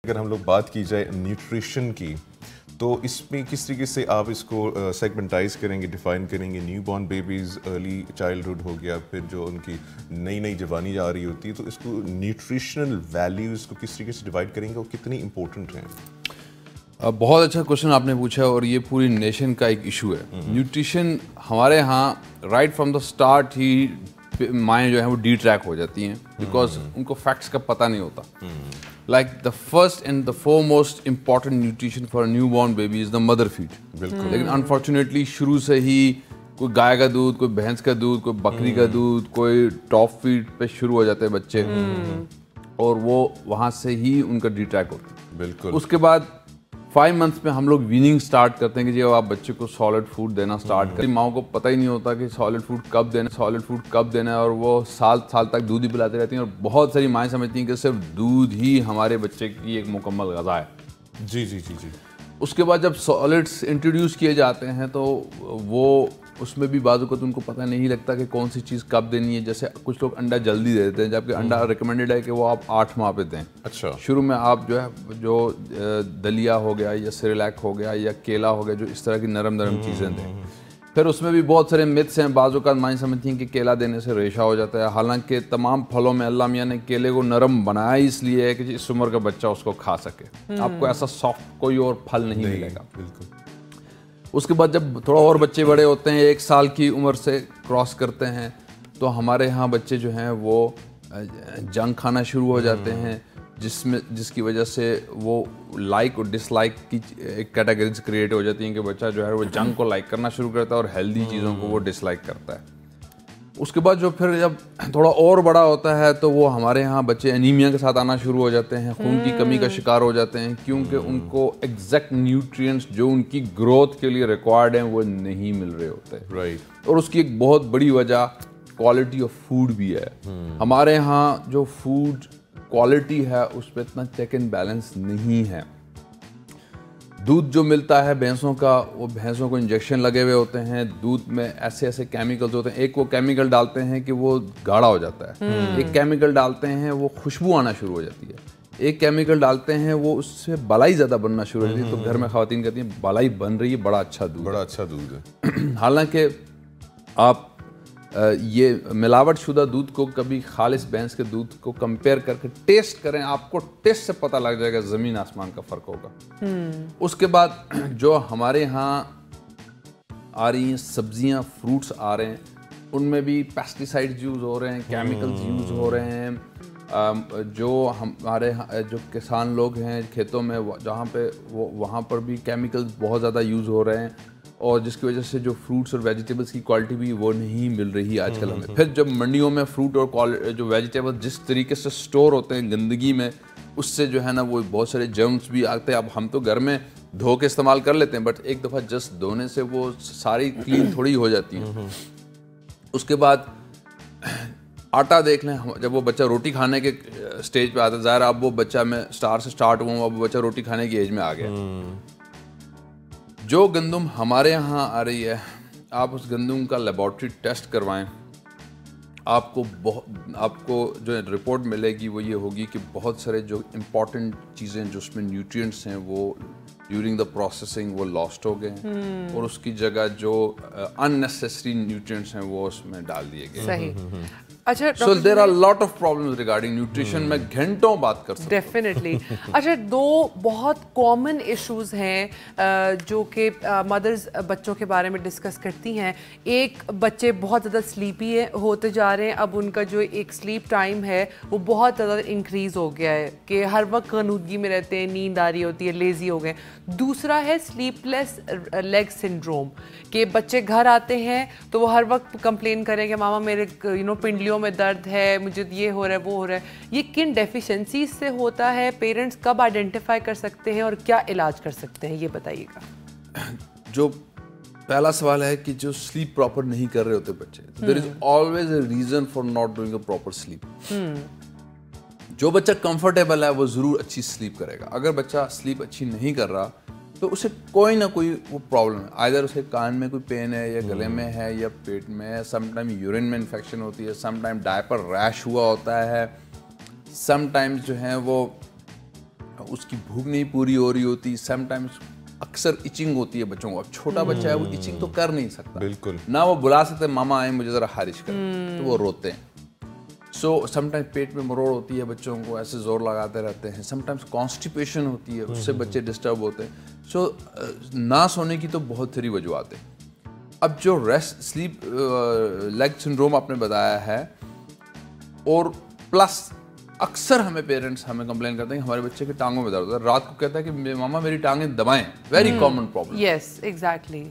اگر ہم لوگ بات کی جائے نیوٹریشن کی تو اس میں کس طریقے سے آپ اس کو سیگمنٹائز کریں گے, ڈیفائن کریں گے؟ Newborn babies, early childhood ہو گیا, پھر جو ان کی نئی جوانی آ رہی ہوتی ہے, تو اس کو نیوٹریشنل ویلیوز کو کس طریقے سے ڈیوائڈ کریں گے اور کتنی امپورٹنٹ ہیں؟ بہت اچھا کوشچن آپ نے پوچھا, اور یہ پوری نیشن کا ایک ایشو ہے. نیوٹریشن ہمارے ہاں رائٹ فرام دا اسٹارٹ ہی مائیں جو ہیں وہ ڈی ٹریک ہو جاتی ہیں, بیکاز ان کو فیکٹس کا پتہ نہیں ہوتا. Like the first and the foremost important nutrition for newborn baby is the mother feed. لیکن انفارچونیٹلی شروع سے ہی کوئی گائے کا دودھ, کوئی بھینس کا دودھ, کوئی بکری کا دودھ, کوئی ٹاپ فیڈ پہ شروع ہو جاتے ہیں بچے, اور وہ وہاں سے ہی ان کا ڈی ٹریک ہوتا ہے. بالکل. اس کے بعد 5 months میں ہم لوگ ویننگ سٹارٹ کرتے ہیں کہ جب آپ بچے کو سالڈ فوڈ دینا سٹارٹ کریں. ماؤں کو پتہ ہی نہیں ہوتا کہ سالڈ فوڈ کب دینا ہے, اور وہ سال تک دودھ ہی پلاتے رہتی ہیں, اور بہت ساری مائیں سمجھتی ہیں کہ صرف دودھ ہی ہمارے بچے کی ایک مکمل غذا ہے. جی. اس کے بعد جب سالڈس انٹروڈیوس کیے جاتے ہیں تو وہ اس میں بھی بعض اوقات ان کو پتہ نہیں لگتا کہ کون سی چیز کب دینی ہے. جیسے کچھ لوگ انڈا جلدی دے دیتے ہیں, جبکہ انڈا ریکمینڈیڈ ہے کہ وہ آپ 8 ماہ پہ دیں. اچھا. شروع میں آپ جو دلیا ہو گیا یا سیریلیک ہو گیا یا کیلا ہو گیا, جو اس طرح کی نرم چیزیں دیں. پھر اس میں بھی بہت سارے متس ہیں. بعض اوقات مائیں سمجھتی ہیں کہ کیلا دینے سے ریشہ ہو جاتا ہے, حالانکہ تمام پھلوں میں اللہ میاں نے کیلے کو نرم بنایا اس لیے ہے کہ اس عمر کا بچہ اس کو کھا سکے. آپ کو ایسا سافٹ کوئی اور پھل نہیں ملے گا. بالکل. اس کے بعد جب تھوڑا اور بچے بڑے ہوتے ہیں, 1 سال کی عمر سے کراس کرتے ہیں, تو ہمارے ہاں بچے جو ہیں وہ جنک کھانا شروع ہو جاتے ہیں, جس کی وجہ سے وہ لائک اور ڈس لائک کی ایک کیٹیگریز کریٹ ہو جاتی ہیں کہ بچہ جو ہے وہ جنک کو لائک کرنا شروع کرتا ہے اور ہیلدی چیزوں کو وہ ڈس لائک کرتا ہے. اس کے بعد جو پھر جب تھوڑا اور بڑا ہوتا ہے تو وہ ہمارے ہاں بچے انیمیا کے ساتھ آنا شروع ہو جاتے ہیں, خون کی کمی کا شکار ہو جاتے ہیں, کیونکہ ان کو ایگزیکٹ نیوٹرینٹس جو ان کی گروتھ کے لیے ریکوائرڈ ہیں وہ نہیں مل رہے ہوتے. رائٹ. اور اس کی ایک بہت بڑی وجہ کوالٹی آف فوڈ بھی ہے. ہمارے ہاں جو فوڈ کوالٹی ہے اس پہ اتنا چیک اینڈ بیلنس نہیں ہے. دودھ جو ملتا ہے بھینسوں کا, وہ بھینسوں کو انجیکشن لگے ہوئے ہوتے ہیں. دودھ میں ایسے کیمیکلز ہوتے ہیں. ایک وہ کیمیکل ڈالتے ہیں کہ وہ گاڑھا ہو جاتا ہے, ایک کیمیکل ڈالتے ہیں وہ خوشبو آنا شروع ہو جاتی ہے, ایک کیمیکل ڈالتے ہیں وہ اس سے بالائی زیادہ بننا شروع ہو جاتی ہے. تو گھر میں خواتین کہتی ہیں بالائی بن رہی ہے, بڑا اچھا دودھ ہے. حالانکہ آپ یہ ملاوٹ شدہ دودھ کو کبھی خالص بھینس کے دودھ کو کمپیئر کر کے ٹیسٹ کریں, آپ کو ٹیسٹ سے پتہ لگ جائے گا زمین آسمان کا فرق ہوگا. اس کے بعد جو ہمارے ہاں آ رہی ہیں سبزیاں, فروٹس آ رہے ہیں, ان میں بھی پیسٹیسائڈز یوز ہو رہے ہیں, کیمیکلز یوز ہو رہے ہیں. جو ہمارے جو کسان لوگ ہیں کھیتوں میں جہاں پہ وہاں پر بھی کیمیکلز بہت زیادہ یوز ہو رہے ہیں, اور جس کی وجہ سے جو فروٹس اور ویجیٹیبلس کی کوالٹی بھی وہ نہیں مل رہی آج کل ہمیں. پھر جب منڈیوں میں فروٹ اور جو ویجیٹیبل جس طریقے سے سٹور ہوتے ہیں گندگی میں, اس سے جو ہے نا وہ بہت سارے جرمس بھی آتے ہیں. اب ہم تو گھر میں دھو کے استعمال کر لیتے ہیں, بٹ ایک دفعہ جسٹ دھونے سے وہ ساری کلین تھوڑی ہو جاتی ہیں. اس کے بعد آٹا دیکھ لیں, جب وہ بچہ روٹی کھانے کے اسٹیج پہ آتا ہے, ظاہر اب وہ بچہ میں اسٹار سے اسٹارٹ ہوا ہوں, اب بچہ روٹی کھانے کی ایج میں آ گیا. جو گندم ہمارے یہاں آ رہی ہے, آپ اس گندم کا لیبارٹری ٹیسٹ کروائیں, آپ کو جو رپورٹ ملے گی وہ یہ ہوگی کہ بہت سارے جو امپورٹنٹ چیزیں جو اس میں نیوٹرینٹس ہیں وہ ڈیورنگ دا پروسیسنگ وہ لاسٹ ہو گئے ہیں, اور اس کی جگہ جو اننیسیسری نیوٹرینٹس ہیں وہ اس میں ڈال دیے گئے. صحیح. اچھا, so there are lot of problems regarding nutrition. میں گھنٹوں بات کر سکتا ہوں. ڈیفینیٹلی. اچھا, 2 بہت کامن ایشوز ہیں جو کہ مدرز بچوں کے بارے میں ڈسکس کرتی ہیں. ایک, بچے بہت زیادہ سلیپی ہوتے جا رہے ہیں. اب ان کا جو ایک سلیپ ٹائم ہے وہ بہت زیادہ انکریز ہو گیا ہے کہ ہر وقت غنودگی میں رہتے ہیں, نیند آ رہی ہوتی ہے, لیزی ہو گئے. دوسرا ہے سلیپ لیس لیگ سنڈروم, کہ بچے گھر آتے ہیں تو وہ ہر وقت کمپلین کریں کہ ماما میرے پنڈلیوں میں درد ہے, مجھے یہ ہو رہا ہے وہ ہو رہا ہے. یہ کن ڈیفیشنسیز سے ہوتا ہے؟ پیرنٹس کب آئیڈینٹیفائی کر سکتے ہیں اور کیا علاج کر سکتے ہیں, یہ بتائیے گا. جو پہلا سوال ہے کہ جو سلیپ پراپر نہیں کر رہے ہوتے بچے, there is always a reason for not doing a proper sleep. جو بچہ کمفرٹیبل ہے وہ ضرور اچھی سلیپ کرے گا. اگر بچہ سلیپ اچھی نہیں کر رہا تو اسے کوئی نہ کوئی وہ پرابلم ہے, آئدر اسے کان میں کوئی پین ہے یا گلے میں ہے یا پیٹ میں ہے, سم ٹائم یورین میں انفیکشن ہوتی ہے, سم ٹائم ڈائپر ریش ہوا ہوتا ہے, سم ٹائمز جو ہیں وہ اس کی بھوک نہیں پوری ہو رہی ہوتی, سم ٹائمز اکثر ایچنگ ہوتی ہے بچوں کو. اب چھوٹا بچہ ہے وہ ایچنگ تو کر نہیں سکتا, بالکل نہ وہ بلا سکتے ماما آئیں مجھے ذرا خارج کریں, تو وہ روتے ہیں. سو سم ٹائمز پیٹ میں مروڑ ہوتی ہے بچوں کو, ایسے زور لگاتے رہتے ہیں. سم ٹائمز کانسٹیپیشن ہوتی ہے, اس سے بچے ڈسٹرب ہوتے ہیں. سو نہ سونے کی تو بہت ساری وجوہات ہیں. اب جو ریسٹ سلیپ لیگ سنڈروم آپ نے بتایا ہے, اور پلس اکثر ہمیں پیرنٹس ہمیں کمپلین کرتے ہیں کہ ہمارے بچے کے ٹانگوں میں درد ہوتا ہے, رات کو کہتا ہے کہ ماما میری ٹانگیں دبائیں. Very common problem. Yes exactly.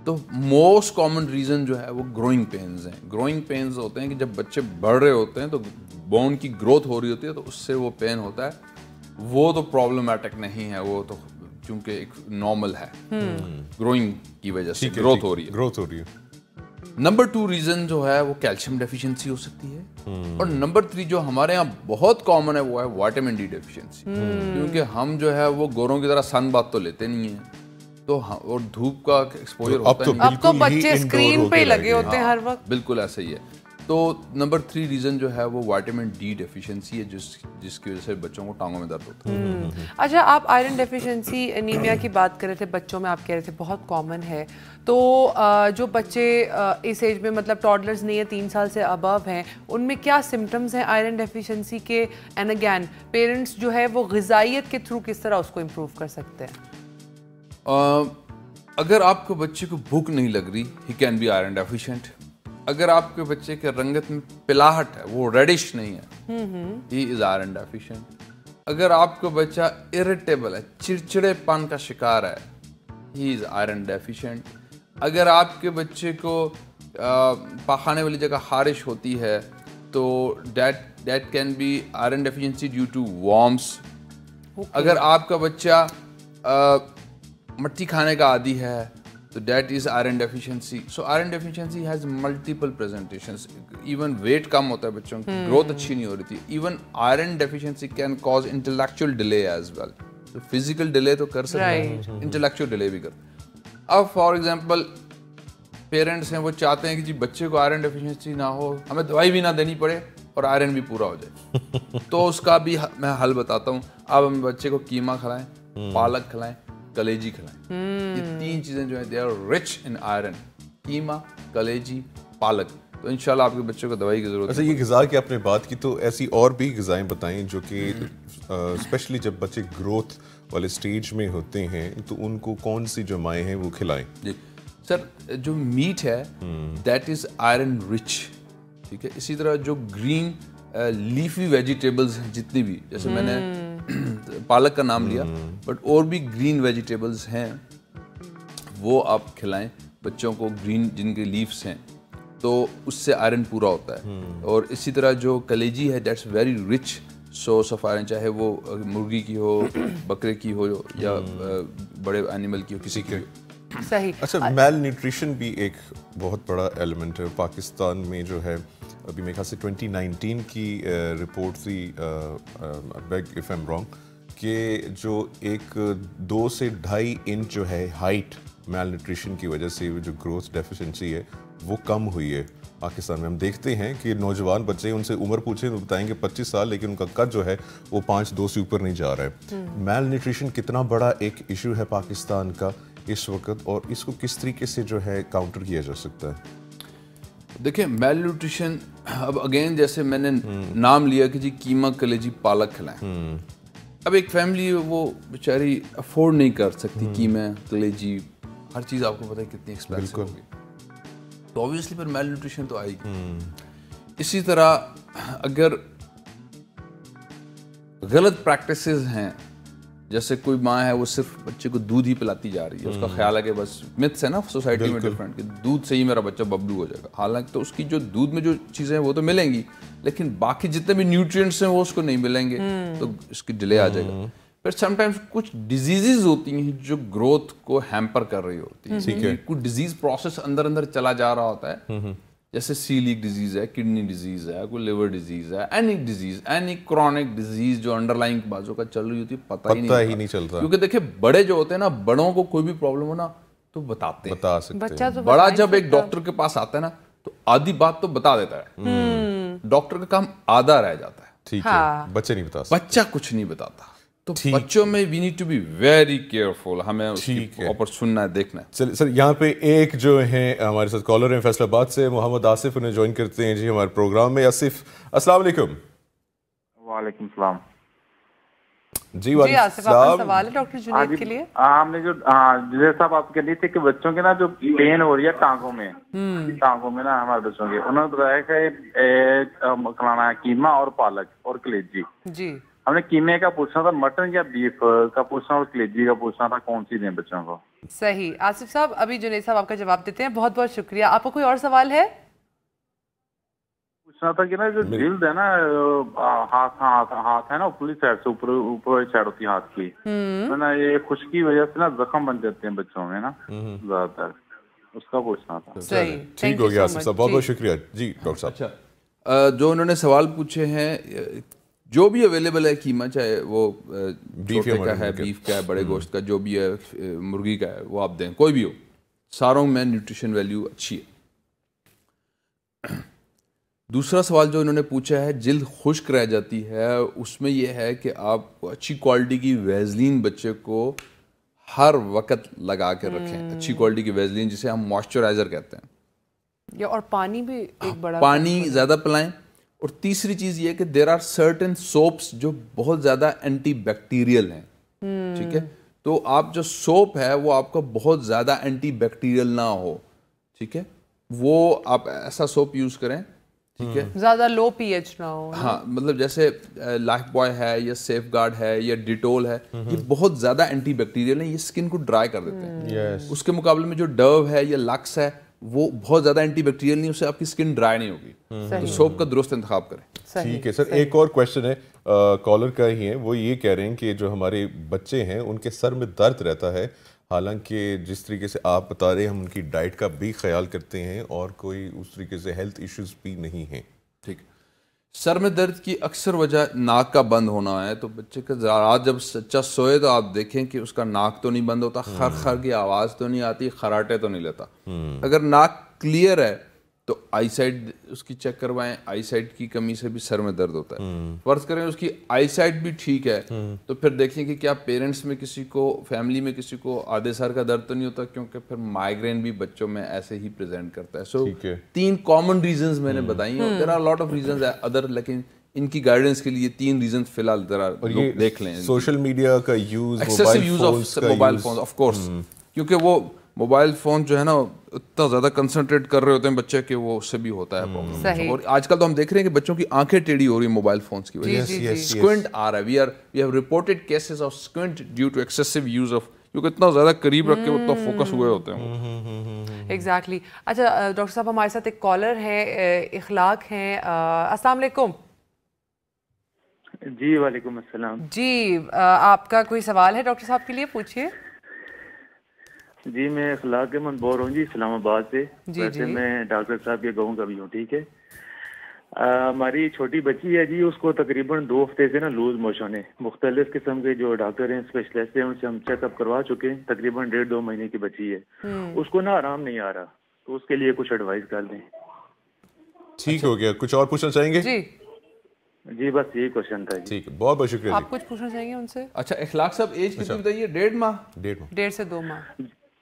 تو موسٹ کامن ریزن جو ہے وہ گروئنگ پینز ہیں. گروئنگ پینز ہوتے ہیں کہ جب بچے بڑھ رہے ہوتے ہیں تو بون کی گروتھ ہو رہی ہوتی ہے, تو اس سے وہ پین ہوتا ہے. وہ تو پرابلمٹک نہیں ہے, وہ تو چونکہ ایک نارمل ہے, گروئنگ کی وجہ سے گروتھ ہو رہی ہے. نمبر 2 ریزن جو ہے وہ کیلشیم ڈیفیشنسی ہو سکتی ہے. اور نمبر 3 جو ہمارے یہاں بہت کامن ہے وہ ہے وائٹامن ڈی ڈیفیشنسی. کیونکہ ہم جو ہے وہ گوروں کی طرح سن بات تو لیتے نہیں ہیں, تو اور دھوپ کا ایکسپوجر ہوتا ہے. اب تو بچے اسکرین پہ لگے ہوتے ہیں ہر وقت. بالکل ایسا ہی ہے. تو نمبر 3 ریزن جو ہے وہ وائٹامن ڈی ڈیفیشنسی ہے, جس کی وجہ سے بچوں کو ٹانگوں میں درد ہوتا ہے. اچھا, آپ آئرن ڈیفیشنسی انیمیا کی بات کر رہے تھے بچوں میں, آپ کہہ رہے تھے بہت کامن ہے. تو جو بچے اس ایج میں مطلب ٹاڈلرز نہیں ہیں, 3 سال سے ابو ہیں, ان میں کیا سمٹمز ہیں آئرن ڈیفیشنسی کے؟ اینڈ اگین پیرنٹس جو ہے وہ غذائیت کے تھرو کس طرح اس کو امپروو کر سکتے ہیں؟ اگر آپ کو بچے کو بھوک نہیں لگ رہی, he can be iron deficient. اگر آپ کے بچے کے رنگت میں پلاہٹ ہے, وہ ریڈش نہیں ہے, ہی از آئرن ڈیفیشینٹ. اگر آپ کا بچہ اریٹیبل ہے, چڑچڑے پن کا شکار ہے, ہی از آئرن ڈیفیشینٹ. اگر آپ کے بچے کو پاخانے والی جگہ خارش ہوتی ہے تو that can be iron deficiency due to worms. اگر آپ کا بچہ مٹی کھانے کا عادی ہے تو that is iron deficiency. So iron deficiency has multiple presentations. Even weight کم ہوتا ہے بچوں کی, گروتھ اچھی نہیں ہو رہی تھی. Even iron deficiency can cause intellectual delay as well. Physical delay تو کر سکتے ہیں, انٹلیکچوئل ڈیلے بھی کرتے. اب فار ایگزامپل پیرنٹس ہیں, وہ چاہتے ہیں کہ جی بچے کو آئرن ڈیفیشنسی نہ ہو, ہمیں دوائی بھی نہ دینی پڑے اور آئرن بھی پورا ہو جائے. تو اس کا بھی میں حل بتاتا ہوں. اب ہم بچے کو قیمہ کھلائیں, پالک کھلائیں, کلیجی کھلائیں. یہ 3 چیزیں جو ہیں they are rich in iron. قیمہ, کلیجی, پالک. تو انشاءاللہ آپ کے بچوں کو دوائی کی ضرورت ہے. اچھا, یہ غذا کی آپ نے بات کی, تو ایسی اور بھی غذائیں بتائیں جو کہ اسپیشلی جب بچے گروتھ والے سٹیج میں ہوتے ہیں تو ان کو کون سی جو مائیں ہیں وہ کھلائیں؟ جی سر, جو میٹ ہے دیٹ از آئرن رچ. ٹھیک ہے. اسی طرح جو گرین لیفی ویجیٹیبلز ہیں جتنی بھی, جیسے میں نے پالک کا نام لیا, بٹ اور بھی گرین ویجیٹیبلز ہیں وہ آپ کھلائیں بچوں کو, گرین جن کے لیفس ہیں, تو اس سے آئرن پورا ہوتا ہے. اور اسی طرح جو کلیجی ہے that's very rich source of iron, چاہے وہ مرغی کی ہو, بکرے کی ہو, یا بڑے اینیمل کی ہو, کسی کی ہو. صحیح. اچھا, میل نیوٹریشن بھی ایک بہت بڑا ایلیمنٹ ہے پاکستان میں. جو ہے ابھی میرے خیال سے 2019 کی رپورٹ تھی, بیگ اف ایم رانگ, کہ جو ایک 2 سے 2.5 انچ جو ہے ہائٹ میل نیوٹریشن کی وجہ سے جو گروتھ ڈیفیشنسی ہے وہ کم ہوئی ہے پاکستان میں. ہم دیکھتے ہیں کہ نوجوان بچے, ان سے عمر پوچھیں تو بتائیں گے 25 سال, لیکن ان کا قد جو ہے وہ 5'2" سے اوپر نہیں جا رہا ہے. میل نیوٹریشن کتنا بڑا ایک ایشو ہے پاکستان کا اس وقت, اور اس کو کس طریقے سے جو ہے کاؤنٹر کیا جا سکتا ہے؟ دیکھیں میل نیوٹریشن, اب اگین جیسے میں نے نام لیا کہ جی قیمہ, کلیجی, پالک کھلائیں. اب ایک فیملی وہ بیچاری افورڈ نہیں کر سکتی قیمہ, کلیجی, ہر چیز آپ کو پتہ ہے کتنی ایکسپینسو ہوگی, تو obviously پھر میل نیوٹریشن تو آئے گی. اسی طرح اگر غلط پریکٹسز ہیں, جیسے کوئی ماں ہے وہ صرف بچے کو دودھ ہی پلاتی جا رہی ہے, اس کا خیال ہے کہ بس متس ہے نا سوسائٹی میں ڈفرینٹ, کہ دودھ سے ہی میرا بچہ ببلو ہو جائے گا. حالانکہ تو اس کی جو دودھ میں جو چیزیں ہیں وہ تو ملیں گی, لیکن باقی جتنے بھی نیوٹرینٹس ہیں وہ اس کو نہیں ملیں گے, تو اس کی ڈیلے آ جائے گا. پھر سم ٹائمز کچھ ڈیزیزز ہوتی ہیں جو گروتھ کو ہیمپر کر رہی ہوتی ہیں. کوئی ڈیزیز پروسیس اندر چلا جا رہا ہوتا ہے, جیسے سیلیک ڈیزیز ہے, کڈنی ڈیزیز ہے, کوئی لیور ڈیزیز ہے, any disease, any chronic disease جو انڈر لائنگ بازوں کا چل رہی ہوتی ہے, پتہ ہی نہیں چلتا. کیونکہ دیکھیں بڑے جو ہوتے ہیں نا, بڑوں کو کوئی بھی پرابلم ہو نا تو بتاتے ہیں, بتا سکتے ہیں. بڑا جب ایک ڈاکٹر کے پاس آتا ہے نا تو آدھی بات تو بتا دیتا ہے, ڈاکٹر کا کام آدھا رہ جاتا ہے. ٹھیک ہے, بچے نہیں بتا سکتے, بچہ کچھ نہیں بتاتا. تو بچوں میں we need to be very careful, ہمیں اس کی پراپر سننا ہے، دیکھنا ہے. چلیے سر، یہاں پہ ایک جو ہیں ہمارے ساتھ کالر ہیں فیصل آباد سے، محمد آصف، انہیں جوائن کرتے ہیں جی ہمارے پروگرام میں. آصف السلام علیکم. وعلیکم السلام. جی آصف، آپ کا سوال ہے ڈاکٹر جنید کے لیے. ہم نے جو جنید صاحب آپ کہہ رہی تھے کہ بچوں کے نا جو پین ہو رہی ہے ٹانگوں میں نا ہمارے بچوں کے، انہوں نے بتایا کہ کھلانا ہے قیمہ اور پالک اور کلیجی. جی ہم نے قیمے کا پوچھنا تھا، مٹن یا بیف کا پوچھنا اور کلیجی کا پوچھنا تھا، کون سی دیں بچوں کو؟ صحیح آصف صاحب، ابھی جنید صاحب آپ کا جواب دیتے ہیں. بہت بہت شکریہ. آپ کو کوئی اور سوال ہے؟ پوچھنا تھا کہ نا جو جلد ہے نا ہاتھ ہے نا اوپرلی سائڈ سے، اوپر سائڈ ہوتی ہے ہاتھ کی نا، یہ خشکی کی وجہ سے نا زخم بن جاتے ہیں بچوں میں نا زیادہ تر، اس کا پوچھنا تھا. صحیح، ٹھیک ہو گیا آصف صاحب، بہت بہت شکریہ. جی ڈاکٹر صاحب. اچھا، جو انہوں نے سوال پوچھے ہیں، جو بھی اویلیبل ہے قیمہ، چاہے وہ چھوٹے کا ہے، بیف کا ہے، بڑے گوشت کا، جو بھی ہے، مرغی کا ہے، وہ آپ دیں، کوئی بھی ہو، ساروں میں نیوٹریشن ویلیو اچھی ہے. دوسرا سوال جو انہوں نے پوچھا ہے، جلد خشک رہ جاتی ہے، اس میں یہ ہے کہ آپ اچھی کوالٹی کی ویزلین بچے کو ہر وقت لگا کے رکھیں. اچھی کوالٹی کی ویزلین جسے ہم موئسچرائزر کہتے ہیں. اور پانی بھی ایک بڑا، پانی زیادہ پلائیں. اور تیسری چیز یہ کہ دیر آر سرٹن سوپس جو بہت زیادہ اینٹی بیکٹیریل ہیں. ٹھیک ہے، تو آپ جو سوپ ہے وہ آپ کا بہت زیادہ اینٹی بیکٹیریل نہ ہو. ٹھیک ہے، وہ آپ ایسا سوپ یوز کریں. ٹھیک ہے، زیادہ لو پی ایچ نہ ہو. ہاں، مطلب جیسے لائف بوائے ہے یا سیف گارڈ ہے یا ڈیٹول ہے، یہ بہت زیادہ اینٹی بیکٹیریل ہیں، یہ اسکن کو ڈرائی کر دیتے ہیں. اس کے مقابلے میں جو ڈو ہے یا لکس ہے وہ بہت زیادہ اینٹی بیکٹیریل نہیں، اس سے آپ کی اسکن ڈرائی نہیں ہوگی. تو سوپ کا درست انتخاب کریں. ٹھیک ہے سر. ایک اور کویشچن ہے کالر کا ہی ہے، وہ یہ کہہ رہے ہیں کہ جو ہمارے بچے ہیں ان کے سر میں درد رہتا ہے، حالانکہ جس طریقے سے آپ بتا رہے ہیں ہم ان کی ڈائٹ کا بھی خیال کرتے ہیں اور کوئی اس طریقے سے ہیلتھ ایشوز بھی نہیں ہیں. ٹھیک، سر میں درد کی اکثر وجہ ناک کا بند ہونا ہے. تو بچے کا رات جب بچہ سوئے تو آپ دیکھیں کہ اس کا ناک تو نہیں بند ہوتا، خر خر کی آواز تو نہیں آتی، خراٹے تو نہیں لیتا. اگر ناک کلیئر ہے تو آئی سائٹ اس کی چیک کروائیں. آئی سائٹ کی کمی سے بھی سر میں درد ہوتا ہے. فرض کریں اس کی آئی سائٹ بھی ٹھیک ہے تو پھر دیکھیں کہ کیا پیرنٹس میں کسی کو، فیملی میں کسی کو آدھے سر کا درد تو نہیں ہوتا، کیونکہ پھر مائیگرین بھی بچوں میں ایسے ہی پریزنٹ کرتا ہے. سو 3 کامن ریزنز میں نے بتائی ہیں. There are lot of reasons other, لیکن ان کی گائیڈنس کے لیے 3 ریزنز فی الحال لوگ دیکھ لیں. سوشل میڈیا کا use, excessive use of mobile phone, of course, کیونکہ وہ موبائل فون جو ہے نا اتنا زیادہ کنسنٹریٹ کر رہے ہوتے ہیں بچے کہ وہ اس سے بھی ہوتا ہے پرابلم. اور آج کل تو ہم دیکھ رہے ہیں کہ بچوں کی آنکھیں ٹیڑھی ہو رہی ہیں موبائل فونس کی وجہ سے. اسکوینٹ آ رہا ہے. We have reported cases of squint due to excessive use of, کیونکہ اتنا زیادہ قریب رکھ کے اتنا فوکس ہوئے ہوتے ہیں. ایگزیکٹلی. اچھا ڈاکٹر صاحب، ہمارے ساتھ ایک کالر ہے، اخلاق ہیں. السلام علیکم. جی وعلیکم السلام. جی آپ کا کوئی سوال ہے ڈاکٹر صاحب کے لیے؟ پوچھیے. جی میں اخلاق احمد بول رہا ہوں جی، اسلام آباد سے. ویسے میں ڈاکٹر صاحب کے گاؤں کا بھی ہوں. ٹھیک ہے، ہماری چھوٹی بچی ہے جی، اس کو تقریباً 2 ہفتے سے نا لوز موشن ہے. مختلف قسم کے جو ڈاکٹر ہیں، اسپیشلسٹ ہیں، ان سے ہم چیک اپ کروا چکے ہیں. تقریباً 1.5-2 مہینے کی بچی ہے. اس کو نا آرام نہیں آ رہا، تو اس کے لیے کچھ ایڈوائز کر دیں. ٹھیک ہو گیا. کچھ اور پوچھنا چاہیں گے؟ جی بس یہی کوشچن تھا. ٹھیک ہے، بہت بہت شکریہ. آپ کچھ پوچھنا چاہیں گے ان سے؟ اچھا اخلاق صاحب، ایج کتنی بتائیے؟ 1.5 ماہ؟ 1.5 سے 2 ماہ.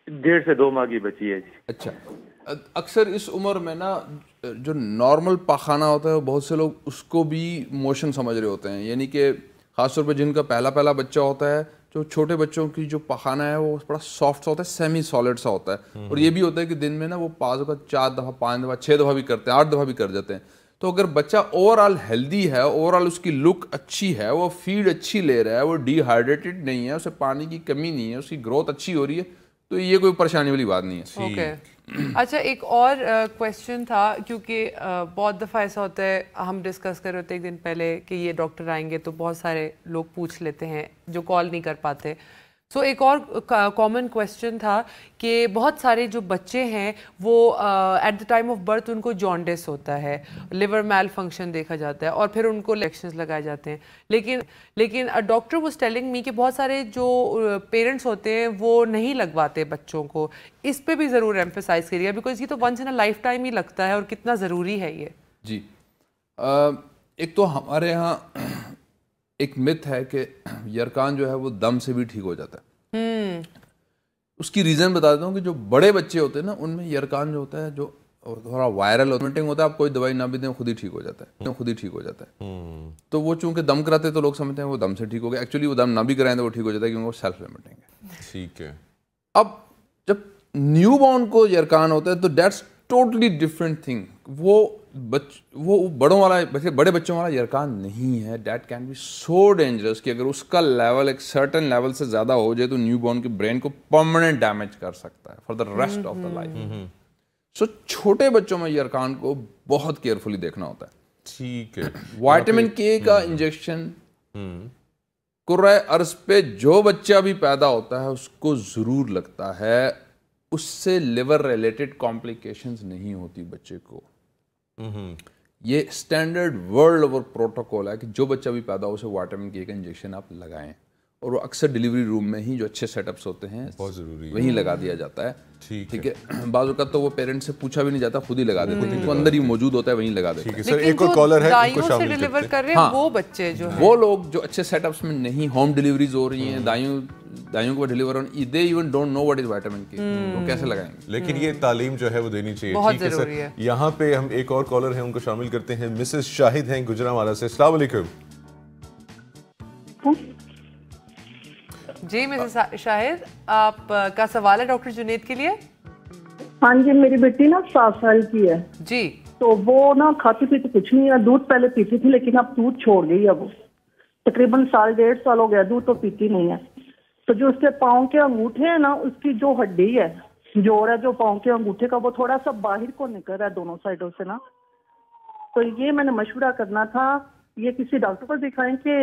1.5 سے 2 ماہ کی بچی ہے جی. اچھا، اکثر اس عمر میں نا جو نارمل پاخانہ ہوتا ہے بہت سے لوگ اس کو بھی موشن سمجھ رہے ہوتے ہیں. یعنی کہ خاص طور پہ جن کا پہلا بچہ ہوتا ہے، جو چھوٹے بچوں کی جو پاخانہ ہے وہ بڑا سافٹ سا ہوتا ہے، سیمی سالڈ سا ہوتا ہے. اور یہ بھی ہوتا ہے کہ دن میں نا وہ 5 دفعہ 4 دفعہ 5 دفعہ 6 دفعہ بھی کرتے ہیں، 8 دفعہ بھی کر جاتے ہیں. تو اگر بچہ اوور آل ہیلدی ہے، اوور آل اس کی لک اچھی ہے، وہ فیڈ اچھی لے رہا ہے، وہ ڈی ہائیڈریٹڈ نہیں ہے، اسے پانی کی کمی نہیں ہے، اس کی گروتھ اچھی ہو رہی ہے، تو یہ کوئی پریشانی والی بات نہیں ہے. اوکے. اچھا ایک اور کویسچن تھا، کیونکہ بہت دفعہ ایسا ہوتا ہے، ہم ڈسکس کر رہے ہوتے ایک دن پہلے کہ یہ ڈاکٹر آئیں گے تو بہت سارے لوگ پوچھ لیتے ہیں جو کال نہیں کر پاتے. سو ایک اور کامن کویسچن تھا کہ بہت سارے جو بچے ہیں وہ at the time of birth ان کو جانڈس ہوتا ہے، لیور میل فنکشن دیکھا جاتا ہے اور پھر ان کو انجیکشنز لگائے جاتے ہیں. لیکن ڈاکٹر واز ٹیلنگ می کہ بہت سارے جو پیرنٹس ہوتے ہیں وہ نہیں لگواتے بچوں کو. اس پہ بھی ضرور ایمفیسائز کریے، بیکاز یہ تو once in a lifetime ہی لگتا ہے اور کتنا ضروری ہے یہ. جی ایک تو ہمارے ہاں ایک مت ہے کہ یرکان جو ہے وہ دم سے بھی ٹھیک ہو جاتا ہے. اس کی ریزن بتا دیتا ہوں کہ جو بڑے بچے ہوتے ہیں نا ان میں یرکان جو ہوتا ہے جو تھوڑا وائرل ہوتا ہے, آپ کوئی دوائی نہ بھی دیں خود ہی ٹھیک ہو جاتا ہے, تو وہ چونکہ دم کراتے تو لوگ سمجھتے ہیں وہ دم سے ٹھیک ہو گیا. ایکچولی وہ دم نہ بھی کرائیں تو وہ ٹھیک ہو جاتا ہے کیونکہ وہ سیلف لمیٹنگ ہے. ٹھیک ہے. اب جب نیو بورن کو یرکان ہوتا ہے تو دیٹس ٹوٹلی ڈفرینٹ تھنگ. وہ بڑے بچوں والا یرکان نہیں ہے. That can be so dangerous کہ اگر اس کا لیول ایک سرٹن لیول سے زیادہ ہو جائے تو نیو بورن کے برین کو پرماننٹ ڈیمیج کر سکتا ہے for the rest of the life. So چھوٹے بچوں میں یرکان کو بہت کیئرفلی دیکھنا ہوتا ہے. ٹھیک ہے. وائٹامن کے کا انجیکشن قرۂ ارض پہ جو بچہ بھی پیدا ہوتا ہے اس کو ضرور لگتا ہے. اس سے لیور ریلیٹڈ کمپلیکیشنز نہیں ہوتی بچے کو. یہ اسٹینڈرڈ ورلڈ اوور پروٹوکول ہے کہ جو بچہ بھی پیدا ہو اسے وائٹامن کے کا انجیکشن آپ لگائیں, اور وہ اکثر ڈیلیوری روم میں ہی جو اچھے سیٹ اپس ہوتے ہیں بہت ضروری ہے وہیں لگا دیا جاتا ہے. ٹھیک ہے. بعض اوقات تو وہ پیرنٹس سے پوچھا بھی نہیں جاتا, خود ہی لگا دیتے ہیں, وہ اندر ہی موجود ہوتا ہے وہیں لگا دیتے ہیں. سر ایک اور کالر ہے ان کو شامل ڈیلیور کر رہے ہیں وہ بچے جو ہیں, وہ لوگ جو اچھے سیٹ اپس میں نہیں, ہوم ڈیلیوریز ہو رہی ہیں, دائیوں کو ڈیلیور ہو رہی ہیں, they even don't know what is vitamin K, وہ کیسے لگائیں گے. لیکن یہ تعلیم جو ہے وہ دینی چاہیے. بہت ضروری ہے. یہاں پہ ہم ایک اور کالر ہیں ان کو شامل کرتے ہیں. مسز شاہد ہیں گجرانوالہ سے. السلام علیکم. جی مسز شاہد, آپ کا سوال ہے ڈاکٹر جنید کے لیے. ہاں جی, میری بیٹی نا 7 سال کی ہے جی, تو وہ نا کھاتی پیتی کچھ نہیں ہے. دودھ پہلے پیتی تھی لیکن اب دودھ چھوڑ گئی ہے. وہ تقریباً 1.5 سال ہو گیا دودھ تو پیتی نہیں ہے. تو جو اس کے پاؤں کے انگوٹھے ہیں نا, اس کی جو ہڈی ہے جوڑ ہے جو پاؤں کے انگوٹھے کا, وہ تھوڑا سا باہر کو نکل رہا ہے دونوں سائڈوں سے نا. تو یہ میں نے مشورہ کرنا تھا, یہ کسی ڈاکٹر کو دکھائیں کہ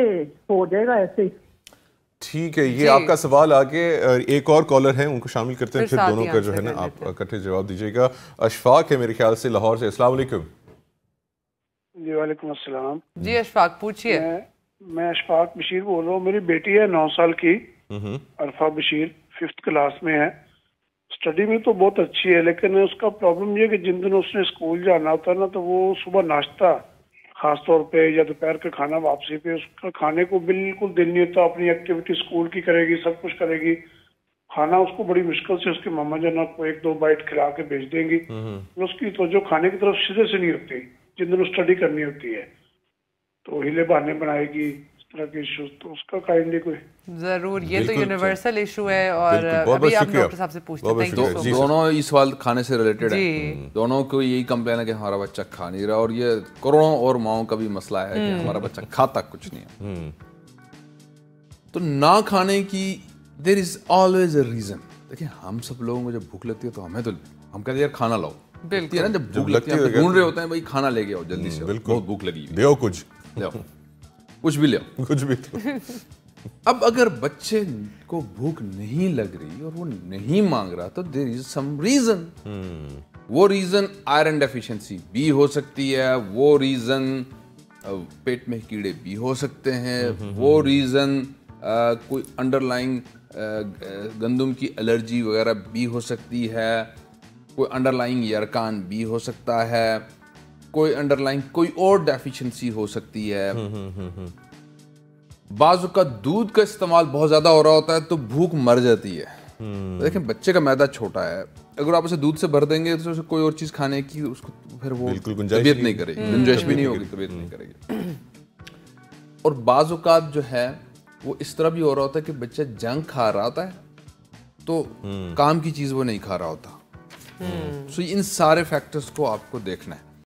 ہو جائے گا ایسے ہی. ٹھیک ہے, یہ آپ کا سوال آگے. ایک اور کالر ہیں ان کو شامل کرتے ہیں, پھر دونوں کا جو ہے نا آپ اکٹھے جواب دیجیے گا. اشفاق ہے میرے خیال سے لاہور سے. السلام علیکم. جی وعلیکم السلام. جی اشفاق پوچھیے. میں اشفاق بشیر بول رہا ہوں. میری بیٹی ہے 9 سال کی, عرفہ بشیر, 5th کلاس میں ہے. اسٹڈی میں تو بہت اچھی ہے, لیکن اس کا پرابلم یہ ہے کہ جن دنوں اس نے اسکول جانا ہوتا ہے نا تو وہ صبح ناشتہ خاص طور پہ یا دوپہر کا کھانا واپسی پہ اس کا کھانے کو بالکل دل نہیں ہوتا. اپنی ایکٹیویٹی اسکول کی کرے گی, سب کچھ کرے گی. کھانا اس کو بڑی مشکل سے اس کے ماما جان کو 1-2 بائٹ کھلا کے بھیج دیں گی. اس کی توجہ کھانے کی طرف سیدھے سے نہیں ہوتی جن دنوں اسٹڈی کرنی ہوتی ہے. تو ہیلے بہانے بنائے گی, اس طرح کے ایشوز. تو اس کا کائنڈلی کوئی ضرور, یہ تو یونیورسل ایشو ہے. اور ابھی آپ ڈاکٹر صاحب سے پوچھتے ہیں. دونوں ہی سوال کھانے سے ریلیٹڈ ہیں. دونوں کو یہی کمپلین ہے کہ ہمارا بچہ کھا نہیں رہا, اور یہ کروڑوں اور ماؤں کا بھی مسئلہ ہے کہ ہمارا بچہ کھاتا کچھ نہیں ہے. تو نہ کھانے کی دیر از آلویز اے ریزن. دیکھیں ہم سب لوگوں کو جب بھوک لگتی ہے تو ہم کہتے ہیں یار کھانا لاؤ. بالکل نا, جب بھوک لگتی ہے ڈھونڈ رہے ہوتے ہیں بھائی کھانا لے کے آؤ جلدی سے, بہت بھوک لگی ہے, دیو کچھ بھی لے کچھ بھی. اب اگر بچے کو بھوک نہیں لگ رہی اور وہ نہیں مانگ رہا تو دیر از سم ریزن. وہ ریزن آئرن ڈیفیشنسی بھی ہو سکتی ہے, وہ ریزن پیٹ میں کیڑے بھی ہو سکتے ہیں, وہ ریزن کوئی انڈر لائنگ گندم کی الرجی وغیرہ بھی ہو سکتی ہے, کوئی انڈر لائنگ یرکان بھی ہو سکتا ہے, کوئی انڈر لائن کوئی اور ڈیفیشنسی ہو سکتی ہے. بعض اوقات دودھ کا استعمال بہت زیادہ ہو رہا ہوتا ہے تو بھوک مر جاتی ہے. دیکھیں بچے کا معدہ چھوٹا ہے, اگر آپ اسے دودھ سے بھر دیں گے تو اسے کوئی اور چیز کھانے کی اس کو پھر وہ طبیعت نہیں کرے گی, گنجائش بھی نہیں ہوگی, طبیعت نہیں کرے گی. اور بعض اوقات جو ہے وہ اس طرح بھی ہو رہا ہوتا ہے کہ بچہ جنک کھا رہا ہوتا ہے تو کام کی چیز وہ نہیں کھا رہا ہوتا. سو ان سارے فیکٹرز کو آپ کو دیکھنا ہے.